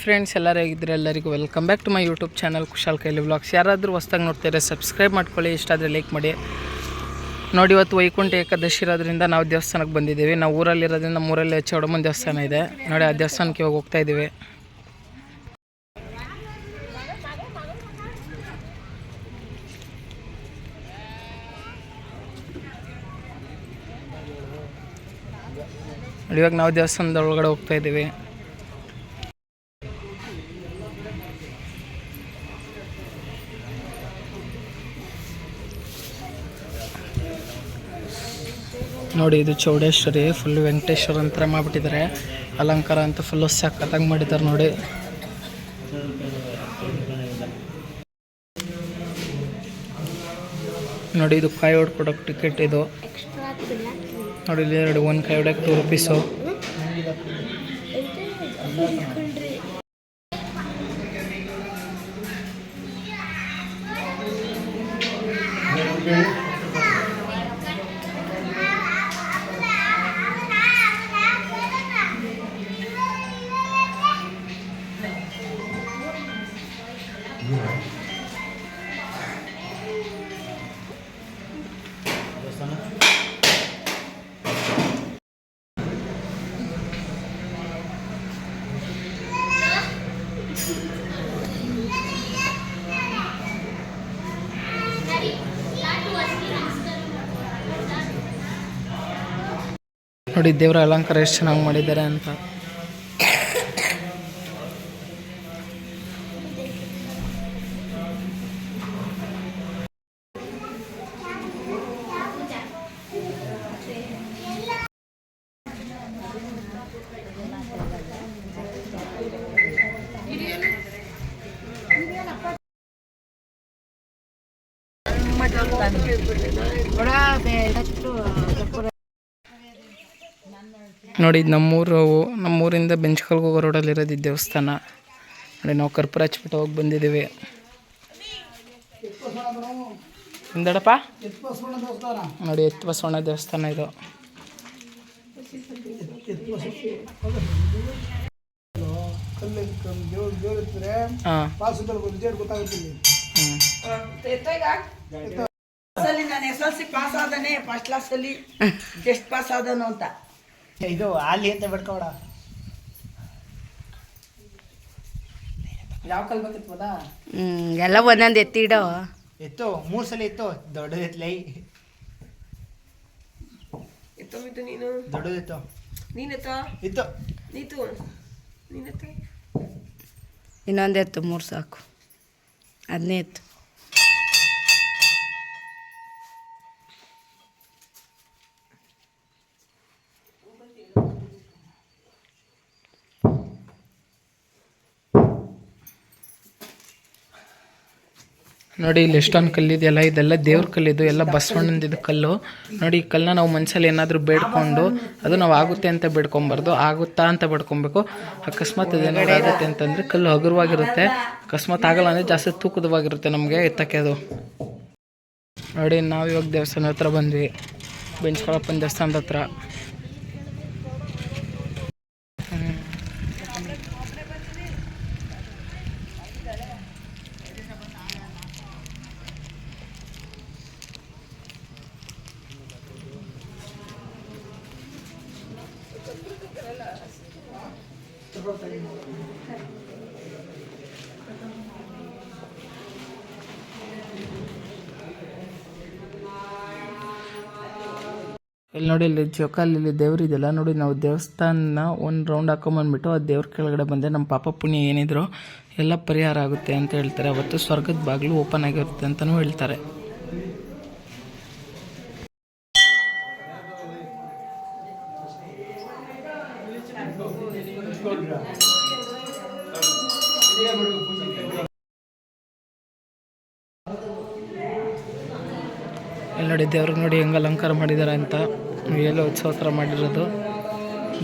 Friends ಎಲ್ಲರೂ ಹೇಗಿದ್ರೆ ಎಲ್ಲರಿಗೂ welcome back to my YouTube channel Kushal ಕೈಲಿ ವ್ಲಾಗ್ಸ್. ಯಾರಾದರೂ ಹೊಸ್ದಾಗಿ ನೋಡ್ತಾರೆ ಸಬ್ಸ್ಕ್ರೈಬ್ ಮಾಡ್ಕೊಳ್ಳಿ, ಇಷ್ಟ ಆದರೆ ಲೈಕ್ ಮಾಡಿ. ನೋಡಿ, ಇವತ್ತು ವೈಕುಂಠ ಏಕಾದಶಿ ಇರೋದ್ರಿಂದ ನಾವು ದೇವಸ್ಥಾನಕ್ಕೆ ಬಂದಿದ್ದೀವಿ. ನಾವು ಊರಲ್ಲಿರೋದ್ರಿಂದ ಮೂರಲ್ಲಿ ಚೌಡಮ್ಮನ ದೇವಸ್ಥಾನ ಇದೆ ನೋಡಿ, ಆ ದೇವಸ್ಥಾನಕ್ಕೆ ಇವಾಗ ಹೋಗ್ತಾ ಇದ್ದೀವಿ. ಇವಾಗ ನಾವು ದೇವಸ್ಥಾನದ ಒಳಗಡೆ ಹೋಗ್ತಾ ಇದ್ದೀವಿ. ನೋಡಿ, ಇದು ಚೌಡೇಶ್ವರಿ ಫುಲ್ ವೆಂಕಟೇಶ್ವರ ಅಂತ ಮಾಡಿಬಿಟ್ಟಿದ್ದಾರೆ. ಅಲಂಕಾರ ಅಂತ ಫುಲ್ಲು ಸಖತ್ತಾಗಿ ಮಾಡಿದ್ದಾರೆ ನೋಡಿ. ನೋಡಿ, ಇದು ಕಾಯಿ ಹೊಡ್ಕೊಡೋಕೆ ಟಿಕೆಟ್ ಇದು ನೋಡಿ. ಇಲ್ಲಿ ಎರಡು ಒಂದು ಕಾಯಿ ಹೊಡೋಕೆ 2 ರೂಪೀಸು. ನೋಡಿ, ದೇವರ ಅಲಂಕಾರ ಎಷ್ಟು ಚೆನ್ನಾಗಿ ಮಾಡಿದ್ದಾರೆ ಅಂತ. ನೋಡಿ, ನಮ್ಮೂರಿಂದ ಬೆಂಚ್ಕಲ್ಗೆ ಹೋಗೋ ರೋಡಲ್ಲಿರೋದು ಈ ದೇವಸ್ಥಾನ ನೋಡಿ. ನಾವು ಕರ್ಪೂರ ಹಚ್ಬಿಟ್ಟು ಹೋಗಿ ಬಂದಿದ್ದೀವಿ. ಹಿಂದಡಪ್ಪ ನೋಡಿ, ಎತ್ತು ಬಸವಣ್ಣ ದೇವಸ್ಥಾನ ಇದು. ಇದು ಅಲ್ಲಿ ಅಂತ ಬಿಡ್ಕೋಡ ಯಾವ ಕಲ್ ಬೇಕಿತ್ವದ ಎಲ್ಲ ಒಂದೊಂದು ಎತ್ತಿಡೋ. ಎತ್ತು 3 ಸಲ ಇತ್ತು. ದೊಡ್ಡದು ಎತ್ತಲೈ ಎತ್ತೋಮಿತ್ತು ನೀನು. ದೊಡ್ಡದು ಇತ್ತು. ನೀನೆತ್ತೋ ಇತ್ತು. ನೀನೆತ್ತೋ ಇನ್ನೊಂದು ಎತ್ತು 3 ಸಾಕು. ಅದನ್ನೇ ಎತ್ತು. ನೋಡಿ, ಇಲ್ಲಿ ಎಷ್ಟೊಂದು ಕಲ್ಲಿದೆಯಲ್ಲ, ಇದೆಲ್ಲ ದೇವ್ರ ಕಲ್ಲಿದು, ಎಲ್ಲ ಬಸವಣ್ಣಂದಿದ್ದು ಕಲ್ಲು ನೋಡಿ. ಈ ಕಲ್ಲನ್ನ ನಾವು ಮನಸ್ಸಲ್ಲಿ ಏನಾದರೂ ಬೇಡ್ಕೊಂಡು ಅದು ನಾವು ಆಗುತ್ತೆ ಅಂತ ಬೇಡ್ಕೊಬಾರ್ದು, ಆಗುತ್ತಾ ಅಂತ ಬೇಡ್ಕೊಬೇಕು. ಅಕಸ್ಮಾತ್ ಅದೇನಾದ್ರು ಆಗುತ್ತೆ ಅಂತಂದರೆ ಕಲ್ಲು ಹಗುರವಾಗಿರುತ್ತೆ. ಅಕಸ್ಮಾತ್ ಆಗಲ್ಲ ಅಂದರೆ ಜಾಸ್ತಿ ತೂಕದವಾಗಿರುತ್ತೆ ನಮಗೆ ಎತ್ತಕ್ಕೆ ಅದು. ನೋಡಿ, ನಾವು ಇವಾಗ ದೇವಸ್ಥಾನ ಹತ್ರ ಬಂದ್ವಿ, ಬೆಂಚ್ಕೊಳಪ್ಪನ ದೇವಸ್ಥಾನದ ಹತ್ರ. ಇಲ್ಲಿ ನೋಡಿ, ಇಲ್ಲಿ ಜೋಕಾಲಿ ದೇವ್ರಿದೆಯಲ್ಲ ನೋಡಿ. ನಾವು ದೇವಸ್ಥಾನ ಒಂದು ರೌಂಡ್ ಹಾಕೊಂಬಂದ್ಬಿಟ್ಟು ಆ ದೇವ್ರ ಕೆಳಗಡೆ ಬಂದರೆ ನಮ್ಮ ಪಾಪ ಪುಣ್ಯ ಏನಿದ್ರು ಎಲ್ಲ ಪರಿಹಾರ ಆಗುತ್ತೆ ಅಂತ ಹೇಳ್ತಾರೆ. ಅವತ್ತು ಸ್ವರ್ಗದ ಬಾಗಿಲು ಓಪನ್ ಆಗಿರುತ್ತೆ ಅಂತಲೂ ಹೇಳ್ತಾರೆ. ಇಲ್ಲಿ ನೋಡಿ, ದೇವ್ರಿಗೆ ನೋಡಿ ಹೆಂಗೆ ಅಲಂಕಾರ ಮಾಡಿದ್ದಾರೆ ಅಂತ. ಎಲ್ಲ ಉತ್ಸವ ಥರ ಮಾಡಿರೋದು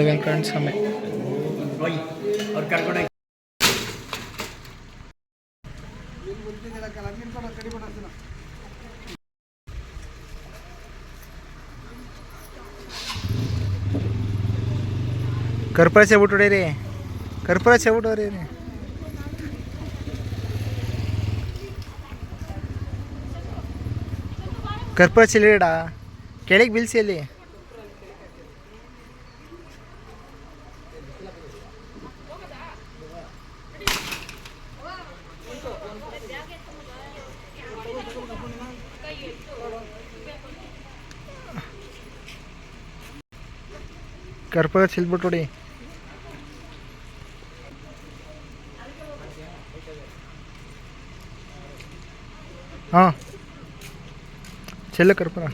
ವೆಂಕಟೇಶ್ವರ ಸ್ವಾಮಿ. ಕರ್ಪೂರ ಸೇಬಿಟ್ಟು ಹೊಡೀರಿ, ಕರ್ಪೂರ ಸೇಬಿಟ್ಟು ಹೊಡೀರಿ. ಕರ್ಪೂರ ಚಿಲ್ಲಿಡ ಕೆಳಗೆ ಬೀಳ್ಸಿ ಅಲ್ಲಿ. ಕರ್ಪೂರ ಚಿಲ್ಬಿಟ್ಟು ಹೊಡಿ. ಹಾಂ ಚೆಲ್ಲ ಕರ್ಪೂರ.